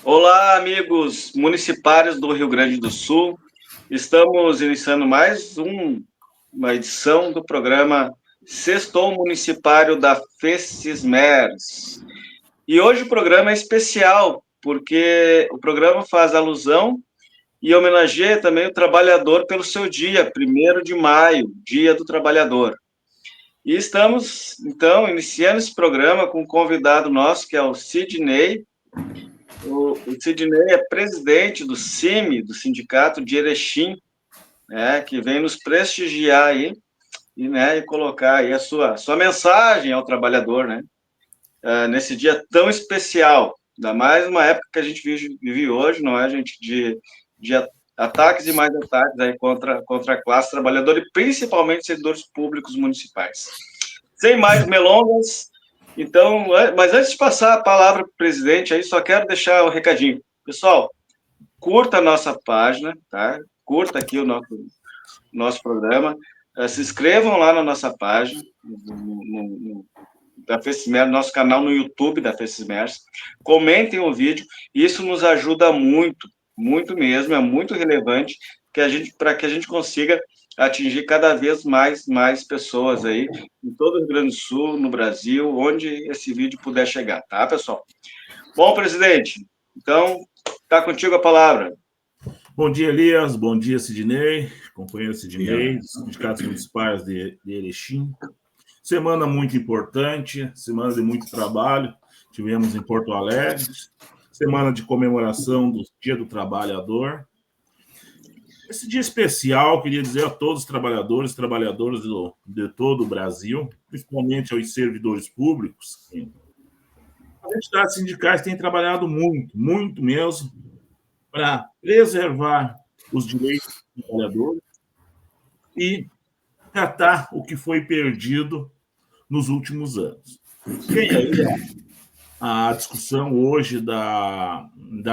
Olá, amigos municipários do Rio Grande do Sul. Estamos iniciando mais uma edição do programa Sextou Municipário da FECISMERS. E hoje o programa é especial, porque o programa faz alusão e homenageia também o trabalhador pelo seu dia, 1º de maio, Dia do Trabalhador. E estamos, então, iniciando esse programa com um convidado nosso, que é o Sidney. O Sidney é presidente do CIMI, do Sindicato de Erechim, né, que vem nos prestigiar aí e colocar aí a sua mensagem ao trabalhador, né, nesse dia tão especial, ainda mais uma época que a gente vive hoje, não é, gente, de ataques e mais ataques aí contra a classe trabalhadora e principalmente servidores públicos municipais. Sem mais delongas, então, mas antes de passar a palavra para o presidente, aí só quero deixar um recadinho. Pessoal, curta a nossa página, tá? Curta aqui o nosso programa. Se inscrevam lá na nossa página, da FECISMERS, nosso canal no YouTube da FECISMERS. Comentem o vídeo. Isso nos ajuda muito, muito mesmo, é muito relevante para que a gente consiga atingir cada vez mais pessoas aí, em todo o Rio Grande do Sul, no Brasil, onde esse vídeo puder chegar, tá, pessoal? Bom, presidente, então, está contigo a palavra. Bom dia, Elias. Bom dia, Sidney. Companheiro Sidney, dos sindicatos municipais de Erechim. Semana muito importante, semana de muito trabalho. Tivemos em Porto Alegre, semana de comemoração do Dia do Trabalhador. Esse dia especial, queria dizer a todos os trabalhadores de todo o Brasil, principalmente aos servidores públicos, as entidades sindicais têm trabalhado muito, muito mesmo, para preservar os direitos dos trabalhadores e tratar o que foi perdido nos últimos anos. Tem aí a discussão hoje da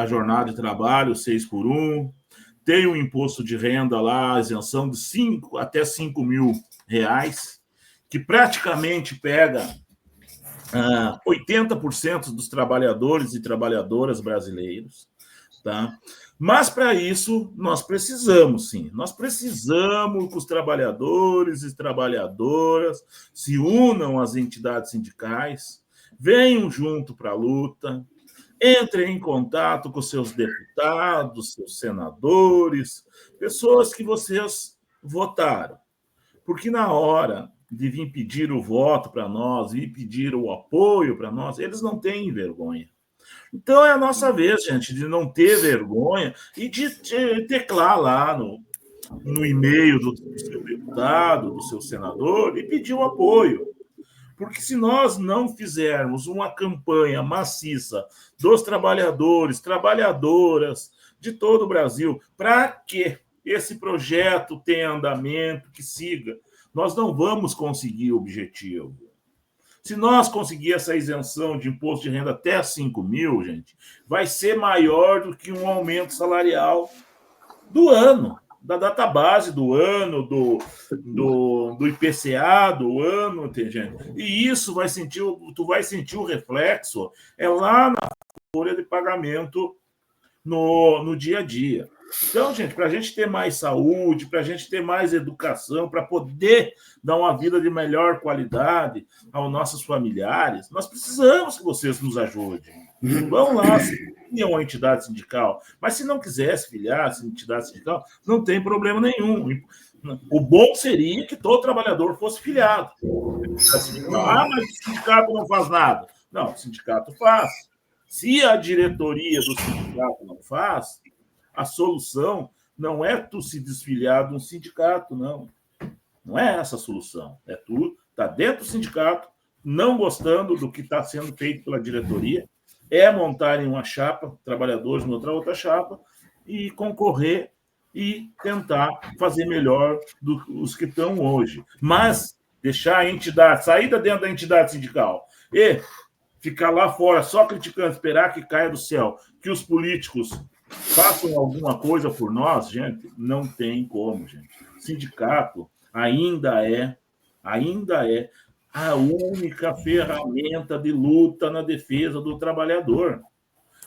jornada de trabalho 6 por 1, tem o imposto de renda lá, a isenção de até 5 mil reais, que praticamente pega 80% dos trabalhadores e trabalhadoras brasileiros, tá? Mas, para isso, nós precisamos, sim. Nós precisamos que os trabalhadores e trabalhadoras se unam às entidades sindicais, venham junto para a luta, entrem em contato com seus deputados, seus senadores, pessoas que vocês votaram. Porque na hora de vir pedir o voto para nós, vir pedir o apoio para nós, eles não têm vergonha. Então é a nossa vez, gente, de não ter vergonha e de teclar lá no e-mail do seu deputado, do seu senador, e pedir o apoio. Porque se nós não fizermos uma campanha maciça dos trabalhadores, trabalhadoras de todo o Brasil, para que esse projeto tenha andamento, que siga, nós não vamos conseguir o objetivo. Se nós conseguir essa isenção de imposto de renda até 5 mil, gente, vai ser maior do que um aumento salarial do ano, da database do ano, do IPCA do ano, gente. E isso tu vai sentir o reflexo lá na folha de pagamento no dia a dia. Então, gente, para a gente ter mais saúde, para a gente ter mais educação, para poder dar uma vida de melhor qualidade aos nossos familiares, nós precisamos que vocês nos ajudem. Vão lá, se filiam a entidade sindical. Mas se não quiser se filiar a entidade sindical, não tem problema nenhum. O bom seria que todo trabalhador fosse filiado. Mas o sindicato não faz nada. Não, o sindicato faz. Se a diretoria do sindicato não faz, a solução não é tu se desfiliar de um sindicato, não. Não é essa a solução. É tu estar dentro do sindicato, não gostando do que está sendo feito pela diretoria, é montarem uma chapa, trabalhadores em outra chapa, e concorrer e tentar fazer melhor dos que estão hoje. Mas deixar a entidade, sair da dentro da entidade sindical e ficar lá fora só criticando, esperar que caia do céu, que os políticos façam alguma coisa por nós, gente, não tem como, gente. Sindicato ainda é a única ferramenta de luta na defesa do trabalhador.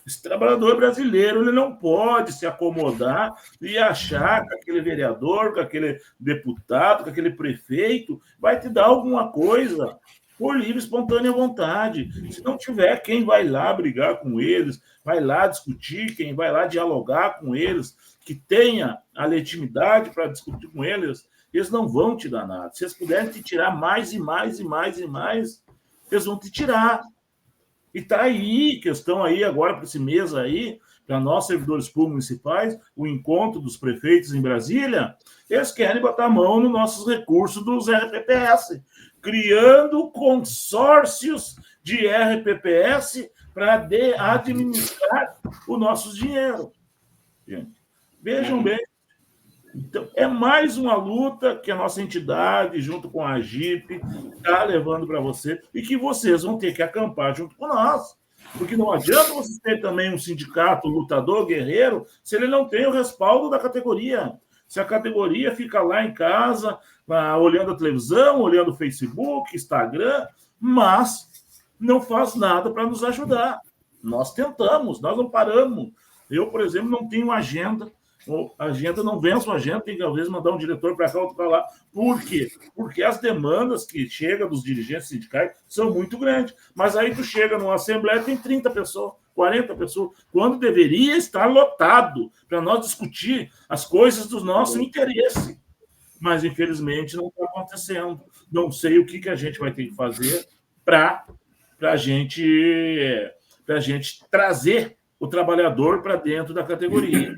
Esse trabalhador brasileiro ele não pode se acomodar e achar que aquele vereador, que aquele deputado, que aquele prefeito vai te dar alguma coisa por livre, espontânea vontade. Se não tiver quem vai lá brigar com eles, vai lá discutir, quem vai lá dialogar com eles, que tenha a legitimidade para discutir com eles, eles não vão te dar nada. Se eles puderem te tirar mais e mais e mais e mais, eles vão te tirar. E está aí, questão aí agora para esse mês aí, para nós, servidores públicos municipais, o encontro dos prefeitos em Brasília, eles querem botar a mão nos nossos recursos dos RPPS, criando consórcios de RPPS para administrar o nosso dinheiro. Gente, vejam bem. Então, é mais uma luta que a nossa entidade, junto com a AGIP, está levando para você e que vocês vão ter que acampar junto com nós. Porque não adianta você ter também um sindicato lutador, guerreiro, se ele não tem o respaldo da categoria. Se a categoria fica lá em casa, olhando a televisão, olhando o Facebook, Instagram, mas não faz nada para nos ajudar. Nós tentamos, nós não paramos. Eu, por exemplo, não tenho agenda. A agenda não vence a agenda, tem que às vezes mandar um diretor para cá, outro para lá. Por quê? Porque as demandas que chegam dos dirigentes sindicais são muito grandes. Mas aí tu chega numa assembleia, tem 30 pessoas, 40 pessoas, quando deveria estar lotado para nós discutir as coisas do nosso interesse. Mas, infelizmente, não está acontecendo. Não sei o que a gente vai ter que fazer para a gente trazer o trabalhador para dentro da categoria.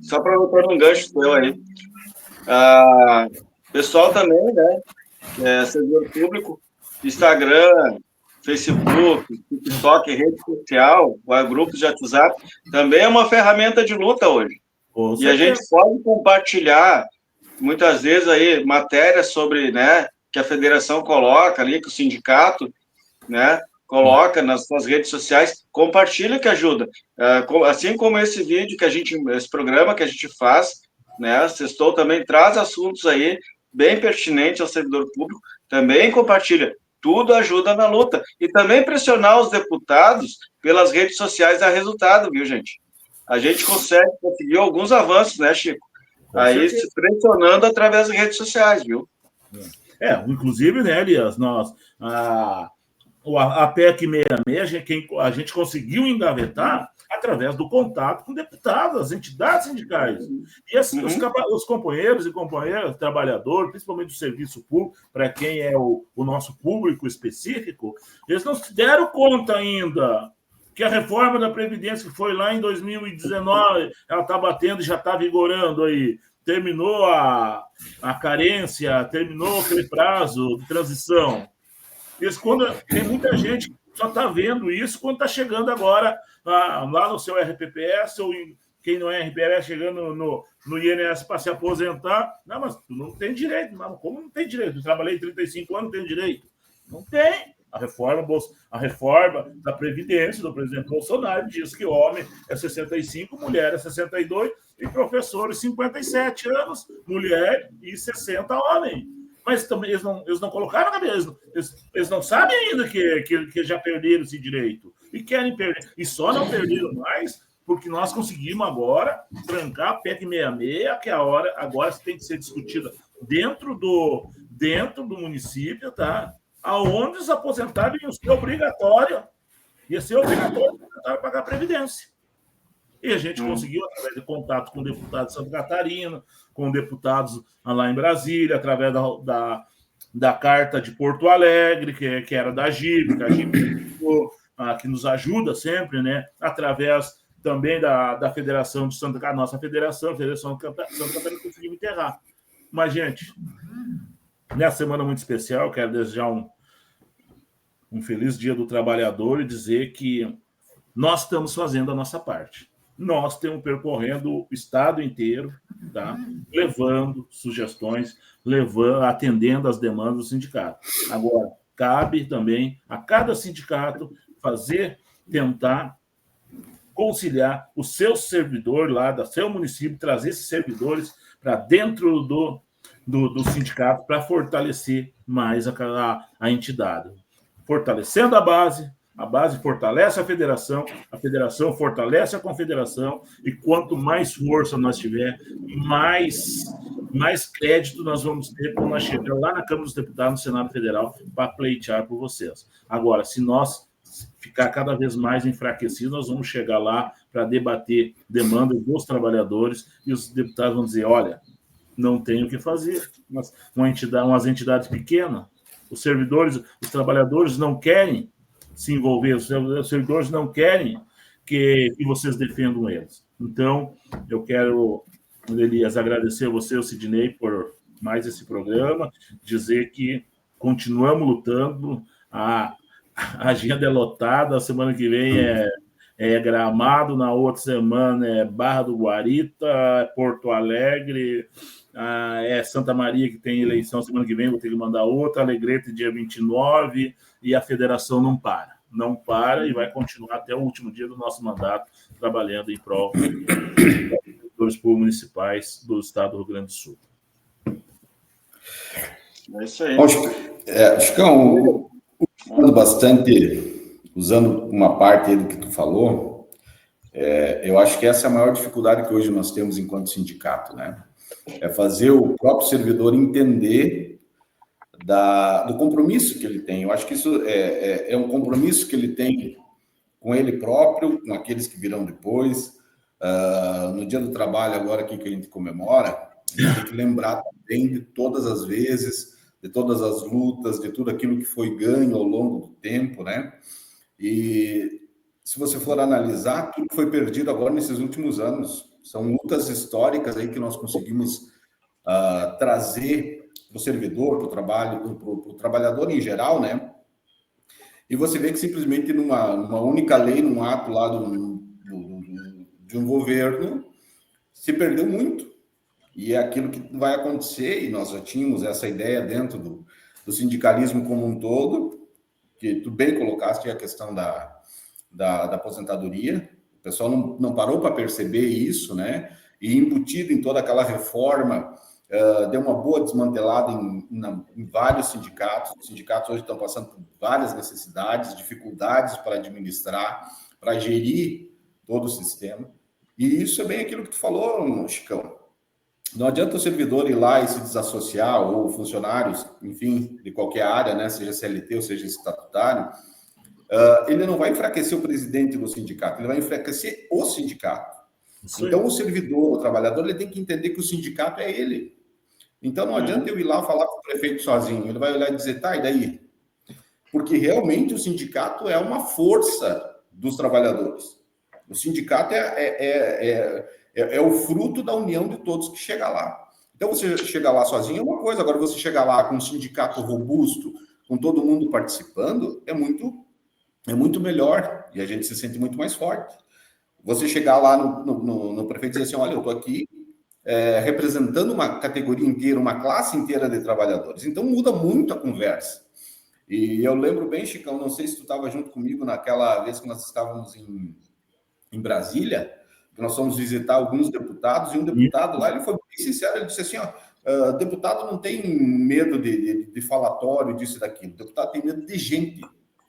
Só aproveitando um gancho teu aí. Pessoal também, né? Servidor público, Instagram, Facebook, TikTok, rede social, grupos de WhatsApp, também é uma ferramenta de luta hoje. E a gente pode compartilhar, muitas vezes, aí, matérias sobre, né, que a federação coloca ali, que o sindicato, né, coloca nas suas redes sociais, compartilha que ajuda. Assim como esse vídeo esse programa que a gente faz, né, Sextou também traz assuntos aí bem pertinentes ao servidor público, também compartilha. Tudo ajuda na luta. E também pressionar os deputados pelas redes sociais dá resultado, viu, gente? A gente conseguir alguns avanços, né, Chico? Aí se pressionando através das redes sociais, viu? Inclusive, né, Elias, nós... A PEC 66, a gente conseguiu engavetar através do contato com deputados, as entidades sindicais. E os companheiros e companheiras, trabalhadores, principalmente do serviço público, para quem é o nosso público específico, eles não se deram conta ainda que a reforma da Previdência, que foi lá em 2019, ela está batendo e já está vigorando aí. Terminou a carência, terminou aquele prazo de transição. Isso, tem muita gente que só está vendo isso quando está chegando agora lá no seu RPPS, ou quem não é RPPS, chegando no INSS para se aposentar. Não, mas tu não tem direito. Não, como não tem direito? Eu trabalhei 35 anos, não tenho direito. Não tem. A reforma da Previdência do presidente Bolsonaro diz que homem é 65, mulher é 62 e professores 57 anos, mulher e 60 homem. Mas também eles não colocaram na cabeça, eles não sabem ainda que já perderam esse direito e querem perder. E só não perderam mais porque nós conseguimos agora trancar a PEC 66, que agora tem que ser discutida dentro do município, tá? Aonde os aposentados iam ser obrigatório. Ia ser obrigatório pagar a Previdência. E a gente conseguiu, através de contato com deputados de Santa Catarina, com deputados lá em Brasília, através da Carta de Porto Alegre, que era da GIP, que a GIP que nos ajuda sempre, né? Através também da Federação de Santa Catarina, nossa Federação de Santa Catarina, conseguimos enterrar. Mas, gente, nessa semana muito especial, quero desejar um feliz Dia do Trabalhador e dizer que nós estamos fazendo a nossa parte. Nós estamos percorrendo o estado inteiro, tá? Levando sugestões, atendendo às demandas do sindicato. Agora, cabe também a cada sindicato tentar conciliar o seu servidor lá do seu município, trazer esses servidores para dentro do sindicato para fortalecer mais a entidade. Fortalecendo a base, A base fortalece a federação fortalece a confederação, e quanto mais força nós tiver, mais crédito nós vamos ter quando nós chegar lá na Câmara dos Deputados, no Senado Federal, para pleitear por vocês. Agora, se nós ficar cada vez mais enfraquecido, nós vamos chegar lá para debater demandas dos trabalhadores, e os deputados vão dizer, olha, não tem o que fazer. Umas entidades pequenas, os servidores, os trabalhadores não querem se envolver, os servidores não querem que vocês defendam eles. Então, eu quero, Elias, agradecer a você, o Sidney, por mais esse programa, dizer que continuamos lutando, a agenda é lotada, a semana que vem é Gramado, na outra semana é Barra do Guarita, é Porto Alegre, é Santa Maria, que tem eleição semana que vem, vou ter que mandar outra, Alegrete dia 29, e a federação não para e vai continuar até o último dia do nosso mandato, trabalhando em prol dos servidores públicos municipais do estado do Rio Grande do Sul. É isso aí. Chicão, usando uma parte aí do que tu falou, eu acho que essa é a maior dificuldade que hoje nós temos enquanto sindicato, né? É fazer o próprio servidor entender do compromisso que ele tem. Eu acho que isso é um compromisso que ele tem com ele próprio, com aqueles que virão depois. No Dia do Trabalho, agora aqui que a gente comemora, a gente tem que lembrar também de todas as vezes, de todas as lutas, de tudo aquilo que foi ganho ao longo do tempo, né? E se você for analisar, tudo foi perdido agora nesses últimos anos. São lutas históricas aí que nós conseguimos trazer para o servidor, para o trabalho, para o trabalhador em geral, né? E você vê que simplesmente numa única lei, num ato lá de um governo, se perdeu muito. E é aquilo que vai acontecer, e nós já tínhamos essa ideia dentro do sindicalismo como um todo, que tu bem colocaste a questão da aposentadoria. O pessoal não parou para perceber isso, né? E embutido em toda aquela reforma, deu uma boa desmantelada em vários sindicatos. Os sindicatos hoje estão passando por várias necessidades, dificuldades para administrar, para gerir todo o sistema. E isso é bem aquilo que tu falou, Chicão. Não adianta o servidor ir lá e se desassociar, ou funcionários, enfim, de qualquer área, né, seja CLT ou seja estatutário, ele não vai enfraquecer o presidente do sindicato, ele vai enfraquecer o sindicato. Sim. Então, o servidor, o trabalhador, ele tem que entender que o sindicato é ele. Então, não adianta eu ir lá falar com o prefeito sozinho, ele vai olhar e dizer, tá, e daí? Porque realmente o sindicato é uma força dos trabalhadores. O sindicato é o fruto da união de todos que chega lá. Então, você chegar lá sozinho é uma coisa, agora você chegar lá com um sindicato robusto, com todo mundo participando, é muito melhor, e a gente se sente muito mais forte. Você chegar lá no prefeito e dizer assim, olha, eu estou aqui representando uma categoria inteira, uma classe inteira de trabalhadores. Então, muda muito a conversa. E eu lembro bem, Chicão, não sei se tu estava junto comigo naquela vez que nós estávamos em Brasília, que nós fomos visitar alguns deputados, e um deputado lá, ele foi bem sincero, ele disse assim, deputado não tem medo de falatório, disso e daquilo, deputado tem medo de gente,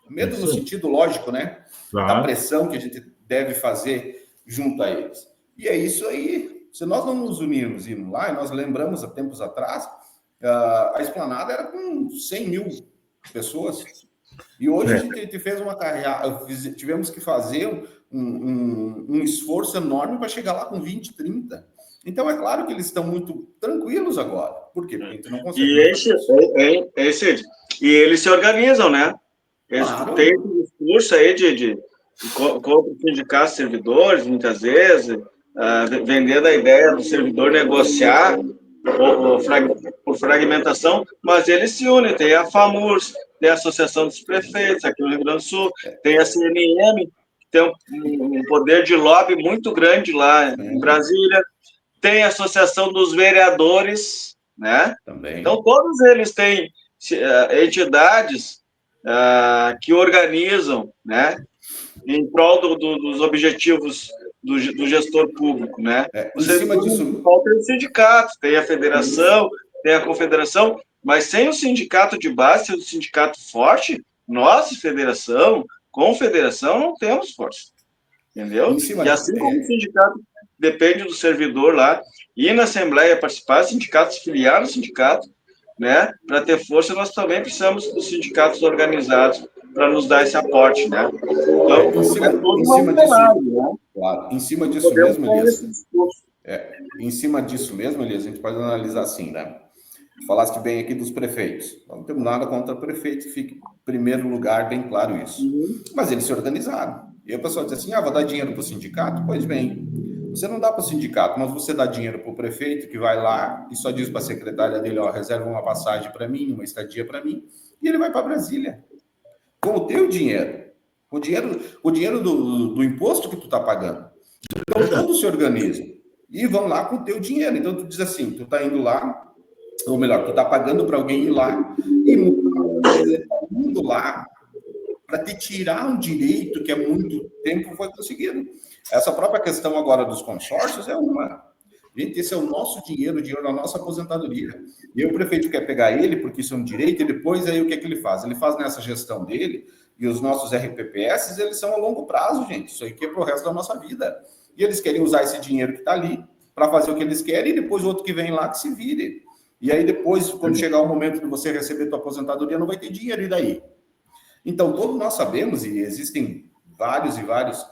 medo no sentido lógico, né? Da pressão que a gente deve fazer junto a eles. E é isso aí. Se nós não nos unirmos e irmos lá, e nós lembramos há tempos atrás, a Esplanada era com 100 mil pessoas. E hoje a gente fez uma carreira, tivemos que fazer um esforço enorme para chegar lá com 20, 30. Então, é claro que eles estão muito tranquilos agora. Por quê? Porque a gente não consegue... E eles se organizam, né? Eles têm um discurso aí contra o sindicato servidores, muitas vezes, vendendo a ideia do servidor negociar por fragmentação, mas eles se unem. Tem a FAMURS, tem a Associação dos Prefeitos aqui no Rio Grande do Sul, tem a CNM, que tem um poder de lobby muito grande lá em Brasília, tem a Associação dos Vereadores, né? Também. Então, todos eles têm entidades que organizam, né, em prol dos objetivos do gestor público, né? Em cima disso... Tem o sindicato, tem a federação, tem a confederação, mas sem o sindicato de base, sem o sindicato forte, nós, federação, Confederação não temos força, entendeu? Em E assim como o sindicato depende do servidor lá, ir na Assembleia participar, sindicatos filiar no sindicato, né? Para ter força, nós também precisamos dos sindicatos organizados para nos dar esse aporte, né? Então, em cima disso, né? claro, em cima disso Podemos mesmo, ter Elias, esse discurso. em cima disso mesmo, Elias, a gente pode analisar assim, né? Tu falaste bem aqui dos prefeitos. Não temos nada contra prefeito, fique em primeiro lugar, bem claro isso. Mas eles se organizaram. E aí o pessoal diz assim, vou dar dinheiro para o sindicato? Pois bem, você não dá para o sindicato, mas você dá dinheiro para o prefeito, que vai lá e só diz para a secretária dele, reserva uma passagem para mim, uma estadia para mim, e ele vai para Brasília. Com o teu dinheiro. O dinheiro do imposto que tu está pagando. Então, todos se organizam e vão lá com o teu dinheiro. Então, tu diz assim, tu está indo lá, ou melhor, tu está pagando para alguém ir lá e indo lá para te tirar um direito que há muito tempo foi conseguido. Essa própria questão agora dos consórcios é uma. Gente, esse é o nosso dinheiro, o dinheiro da nossa aposentadoria. E aí o prefeito quer pegar ele, porque isso é um direito, e depois aí o que é que ele faz? Ele faz nessa gestão dele, e os nossos RPPS, eles são a longo prazo, gente. Isso aí que é para o resto da nossa vida. E eles querem usar esse dinheiro que está ali para fazer o que eles querem, e depois o outro que vem lá que se vire. E aí depois, quando chegar o momento de você receber tua aposentadoria, não vai ter dinheiro, e daí? Então, todos nós sabemos, e existem vários e vários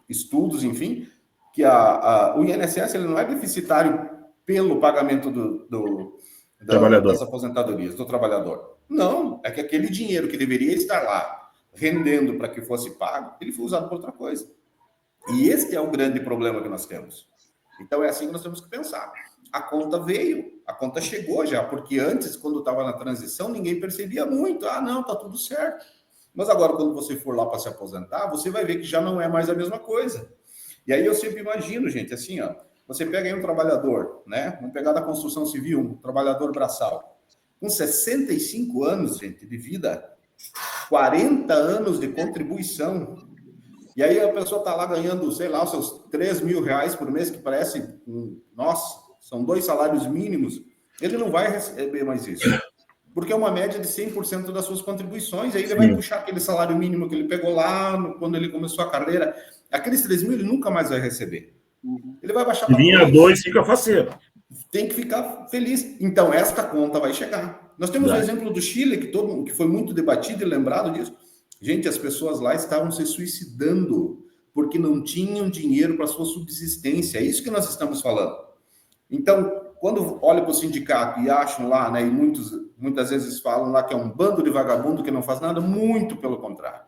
estudos, enfim, que o INSS ele não é deficitário pelo pagamento das aposentadorias do trabalhador. Não, é que aquele dinheiro que deveria estar lá rendendo para que fosse pago, ele foi usado para outra coisa. E este é o grande problema que nós temos. Então, é assim que nós temos que pensar. A conta veio, a conta chegou já, porque antes, quando estava na transição, ninguém percebia muito. Não, tá tudo certo. Mas agora, quando você for lá para se aposentar, você vai ver que já não é mais a mesma coisa. E aí eu sempre imagino, gente, assim, você pega aí um trabalhador, né? Vamos pegar da construção civil, um trabalhador braçal, com 65 anos, gente, de vida, 40 anos de contribuição. E aí a pessoa está lá ganhando, sei lá, os seus 3 mil reais por mês, que parece, nossa, são 2 salários mínimos. Ele não vai receber mais isso. Porque é uma média de 100% das suas contribuições. Aí ele vai puxar aquele salário mínimo que ele pegou lá quando ele começou a carreira. Aqueles 3 mil ele nunca mais vai receber. Ele vai baixar para 2, fica faceiro. Tem que ficar feliz. Então, esta conta vai chegar. Nós temos o exemplo do Chile, que foi muito debatido e lembrado disso. Gente, as pessoas lá estavam se suicidando porque não tinham dinheiro para sua subsistência. É isso que nós estamos falando. Então, quando olham para o sindicato e acham lá, né, e muitas vezes falam lá que é um bando de vagabundo que não faz nada, muito pelo contrário.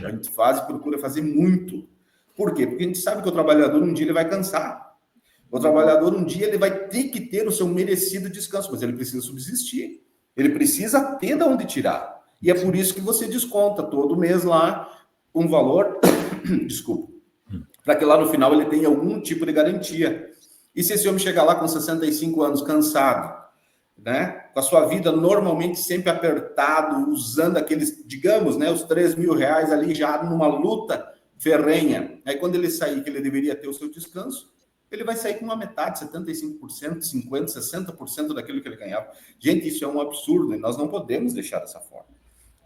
A gente faz e procura fazer muito. Por quê? Porque a gente sabe que o trabalhador um dia ele vai cansar. O trabalhador um dia ele vai ter que ter o seu merecido descanso, mas ele precisa subsistir. Ele precisa ter de onde tirar. E é por isso que você desconta todo mês lá um valor, desculpa, para que lá no final ele tenha algum tipo de garantia. E se esse homem chegar lá com 65 anos, cansado, né, com a sua vida normalmente sempre apertado, usando aqueles, digamos, né, os 3 mil reais ali já numa luta ferrenha. Aí quando ele sair, que ele deveria ter o seu descanso, ele vai sair com uma metade, 75%, 50%, 60% daquilo que ele ganhava. Gente, isso é um absurdo e nós não podemos deixar dessa forma.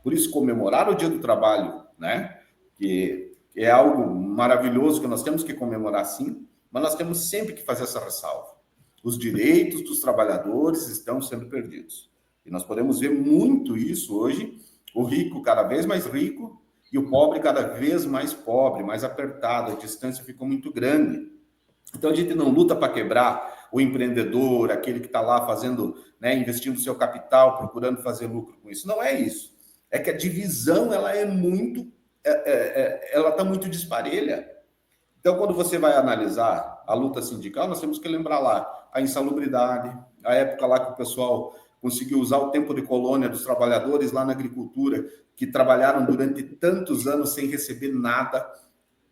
Por isso, comemorar o Dia do Trabalho, né, que é algo maravilhoso que nós temos que comemorar sim, mas nós temos sempre que fazer essa ressalva. Os direitos dos trabalhadores estão sendo perdidos. E nós podemos ver muito isso hoje, o rico cada vez mais rico e o pobre cada vez mais pobre, mais apertado, a distância ficou muito grande. Então, a gente não luta para quebrar o empreendedor, aquele que está lá fazendo, né, investindo seu capital, procurando fazer lucro com isso. Não é isso. É que a divisão ela é muito, ela está muito disparelha. Então, quando você vai analisar a luta sindical, nós temos que lembrar lá a insalubridade, a época lá que o pessoal conseguiu usar o tempo de colônia dos trabalhadores lá na agricultura, que trabalharam durante tantos anos sem receber nada.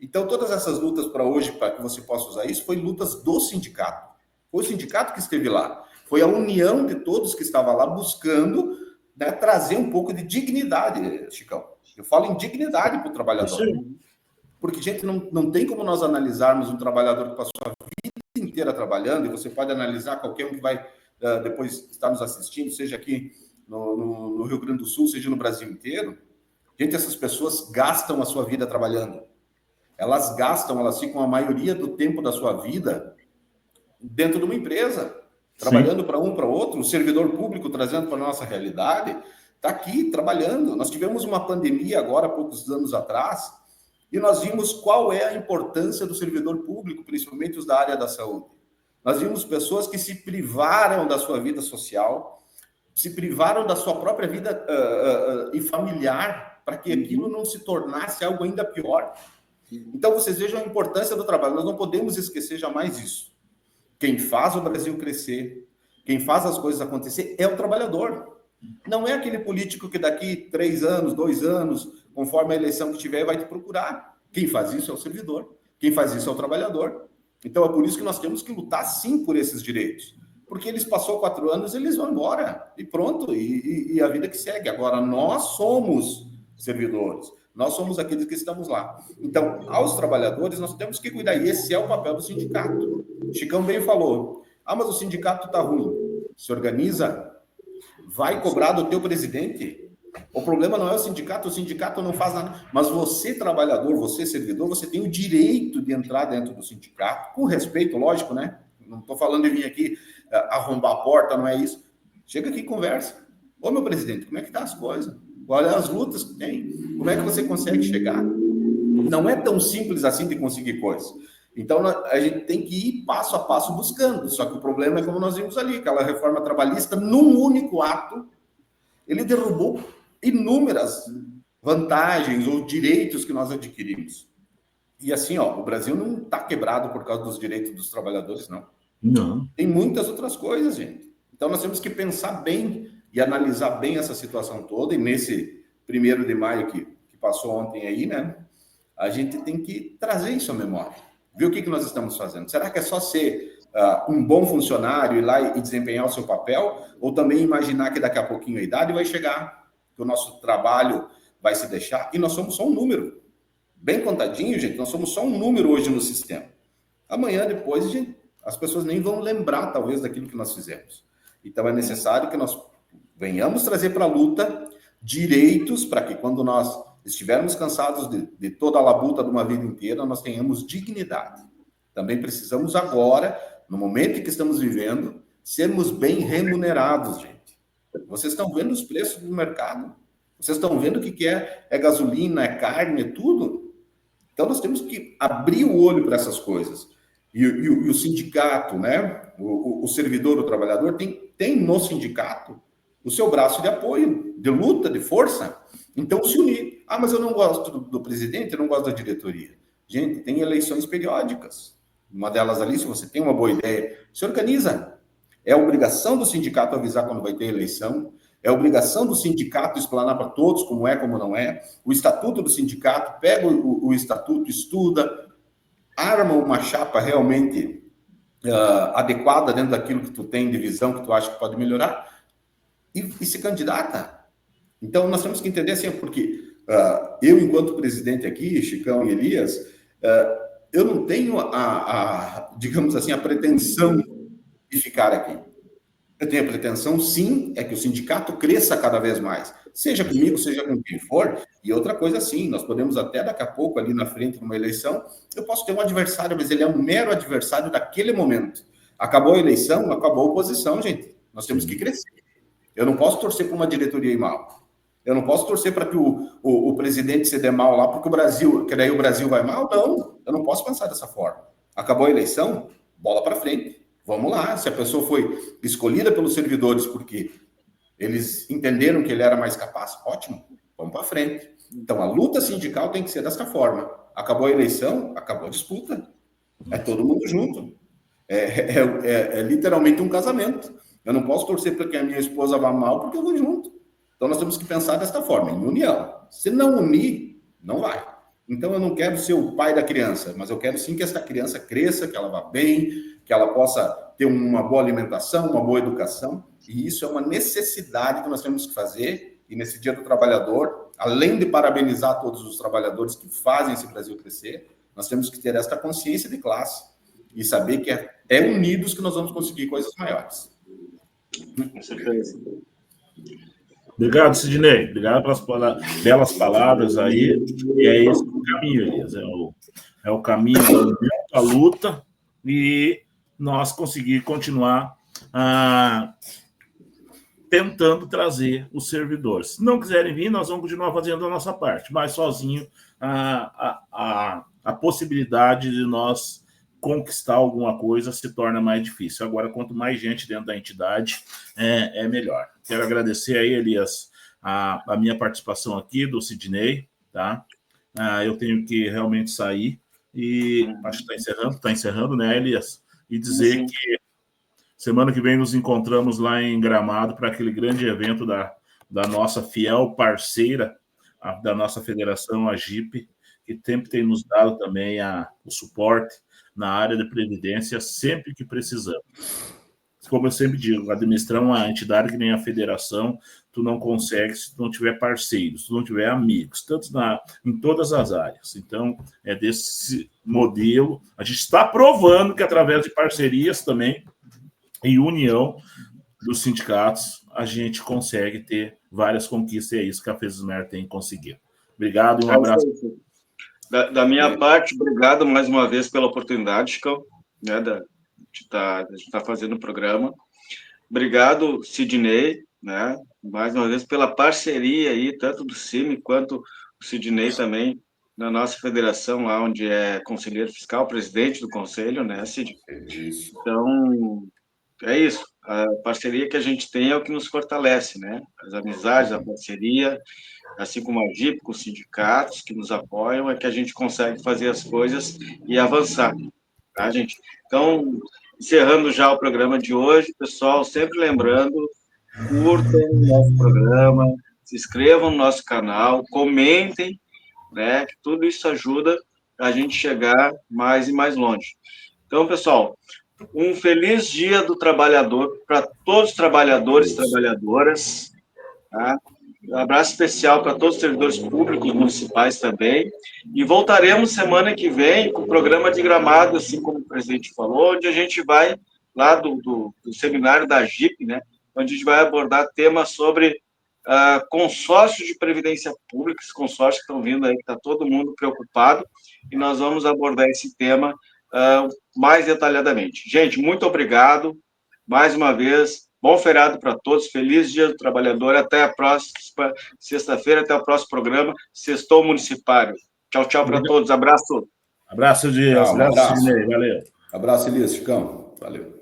Então, todas essas lutas para hoje, para que você possa usar isso, foi lutas do sindicato. Foi o sindicato que esteve lá. Foi a união de todos que estava lá buscando, né, trazer um pouco de dignidade, Chicão. Eu falo em dignidade para o trabalhador. Porque, gente, não tem como nós analisarmos um trabalhador que passou a vida inteira trabalhando, e você pode analisar qualquer um que vai depois estar nos assistindo, seja aqui no Rio Grande do Sul, seja no Brasil inteiro. Gente, essas pessoas gastam a sua vida trabalhando. Elas ficam a maioria do tempo da sua vida dentro de uma empresa, trabalhando para um, para outro, o servidor público trazendo para a nossa realidade, está aqui trabalhando. Nós tivemos uma pandemia agora, há poucos anos atrás, e nós vimos qual é a importância do servidor público, principalmente os da área da saúde. Nós vimos pessoas que se privaram da sua vida social, se privaram da sua própria vida e familiar, para que aquilo não se tornasse algo ainda pior. Então, vocês vejam a importância do trabalho. Nós não podemos esquecer jamais isso. Quem faz o Brasil crescer, quem faz as coisas acontecer é o trabalhador. Não é aquele político que daqui 3 anos, 2 anos, conforme a eleição que tiver, vai te procurar. Quem faz isso é o servidor. Quem faz isso é o trabalhador. Então, é por isso que nós temos que lutar, sim, por esses direitos. Porque eles passou 4 anos, eles vão embora. E pronto, e a vida que segue. Agora, nós somos servidores. Nós somos aqueles que estamos lá. Então, aos trabalhadores, nós temos que cuidar. E esse é o papel do sindicato. Chicão bem falou. Mas o sindicato está ruim. Se organiza, vai cobrar do teu presidente. O problema não é o sindicato não faz nada. Mas você, trabalhador, você, servidor, você tem o direito de entrar dentro do sindicato, com respeito, lógico, né? Não estou falando de vir aqui arrombar a porta, não é isso. Chega aqui e conversa. Ô, meu presidente, como é que estão as coisas? Olha as lutas que tem. Como é que você consegue chegar? Não é tão simples assim de conseguir coisas. Então, a gente tem que ir passo a passo buscando. Só que o problema é como nós vimos ali, aquela reforma trabalhista, num único ato, ele derrubou inúmeras vantagens ou direitos que nós adquirimos. E assim, o Brasil não está quebrado por causa dos direitos dos trabalhadores, não. Não. Tem muitas outras coisas, gente. Então, nós temos que pensar bem e analisar bem essa situação toda, e nesse 1º de maio que passou ontem aí, né, a gente tem que trazer isso à memória, ver o que nós estamos fazendo. Será que é só ser um bom funcionário, ir lá e desempenhar o seu papel, ou também imaginar que daqui a pouquinho a idade vai chegar, que o nosso trabalho vai se deixar, e nós somos só um número. Bem contadinho, gente, nós somos só um número hoje no sistema. Amanhã, depois, gente, as pessoas nem vão lembrar, talvez, daquilo que nós fizemos. Então, é necessário que nós venhamos trazer para a luta direitos para que, quando nós estivermos cansados de toda a labuta de uma vida inteira, nós tenhamos dignidade. Também precisamos agora, no momento em que estamos vivendo, sermos bem remunerados, gente. Vocês estão vendo os preços do mercado? Vocês estão vendo o que é gasolina, é carne, é tudo? Então, nós temos que abrir o olho para essas coisas. E o sindicato, né? O servidor, o trabalhador, tem no sindicato o seu braço de apoio, de luta, de força. Então, se unir. Mas eu não gosto do presidente, eu não gosto da diretoria. Gente, tem eleições periódicas. Uma delas ali, se você tem uma boa ideia, se organiza. É obrigação do sindicato avisar quando vai ter eleição. É obrigação do sindicato explanar para todos como é, como não é. O estatuto do sindicato, pega o estatuto, estuda, arma uma chapa realmente adequada dentro daquilo que tu tem de visão, que tu acha que pode melhorar, e se candidata. Então, nós temos que entender assim, porque eu, enquanto presidente aqui, Chicão e Elias, eu não tenho digamos assim, a pretensão de ficar aqui. Eu tenho a pretensão, sim, é que o sindicato cresça cada vez mais. Seja comigo, seja com quem for. E outra coisa, sim, nós podemos até daqui a pouco, ali na frente, numa eleição, eu posso ter um adversário, mas ele é um mero adversário daquele momento. Acabou a eleição, acabou a oposição, gente. Nós temos que crescer. Eu não posso torcer para uma diretoria ir mal. Eu não posso torcer para que o presidente se dê mal lá, porque daí o Brasil vai mal. Não, eu não posso pensar dessa forma. Acabou a eleição, bola para frente. Vamos lá. Se a pessoa foi escolhida pelos servidores porque eles entenderam que ele era mais capaz, ótimo, vamos para frente. Então, a luta sindical tem que ser dessa forma. Acabou a eleição, acabou a disputa. É todo mundo junto. É literalmente um casamento. Eu não posso torcer para que a minha esposa vá mal porque eu vou junto. Então, nós temos que pensar desta forma, em união. Se não unir, não vai. Então, eu não quero ser o pai da criança, mas eu quero sim que essa criança cresça, que ela vá bem, que ela possa ter uma boa alimentação, uma boa educação. E isso é uma necessidade que nós temos que fazer. E nesse Dia do Trabalhador, além de parabenizar todos os trabalhadores que fazem esse Brasil crescer, nós temos que ter esta consciência de classe e saber que é unidos que nós vamos conseguir coisas maiores. Com certeza. Obrigado, Sidney. Obrigado pelas belas palavras aí. E é esse o caminho, Elias. É o caminho da união, da luta, e nós conseguir continuar tentando trazer os servidores. Se não quiserem vir, nós vamos continuar fazendo a nossa parte, mas sozinho a possibilidade de nós conquistar alguma coisa se torna mais difícil. Agora, quanto mais gente dentro da entidade, é melhor. Quero agradecer aí, Elias, a minha participação aqui, do Sidney, tá? Eu tenho que realmente sair, e acho que está encerrando, né, Elias? E dizer que semana que vem nos encontramos lá em Gramado para aquele grande evento da nossa fiel parceira, da nossa federação, a GIP, que sempre tem nos dado também o suporte na área de previdência sempre que precisamos. Como eu sempre digo, administrar uma entidade que nem a federação, tu não consegue se tu não tiver parceiros, se tu não tiver amigos, tanto em todas as áreas. Então, é desse modelo. A gente está provando que através de parcerias também, em união dos sindicatos, a gente consegue ter várias conquistas, e é isso que a FESISMER tem conseguido. Obrigado e um abraço. Da minha parte, obrigado mais uma vez pela oportunidade, Chicão, né, de estar fazendo o programa. Obrigado, Sidney, né, mais uma vez pela parceria aí, tanto do CIMI quanto o Sidney também, na nossa federação, lá onde é conselheiro fiscal, presidente do conselho, né, Sid? Então, é isso. A parceria que a gente tem é o que nos fortalece, né? As amizades, a parceria, assim como a GIP, com os sindicatos que nos apoiam, é que a gente consegue fazer as coisas e avançar, tá, gente? Então, encerrando já o programa de hoje, pessoal, sempre lembrando, curtam o nosso programa, se inscrevam no nosso canal, comentem, né? Que tudo isso ajuda a gente chegar mais e mais longe. Então, pessoal, um feliz dia do trabalhador para todos os trabalhadores e trabalhadoras, tá? Um abraço especial para todos os servidores públicos municipais também. E voltaremos semana que vem com o programa de Gramado, assim como o presidente falou, onde a gente vai lá do seminário da GIP, né? Onde a gente vai abordar temas sobre consórcios de previdência pública, esses consórcios que estão vindo aí, que está todo mundo preocupado, e nós vamos abordar esse tema mais detalhadamente. Gente, muito obrigado, mais uma vez, bom feriado para todos, feliz Dia do Trabalhador, até a próxima sexta-feira, até o próximo programa, Sextou Municipário. Tchau, tchau para todos, abraço. Abraço, Dias. Abraço, Sidney, valeu. Abraço, Elias, Chicão, valeu.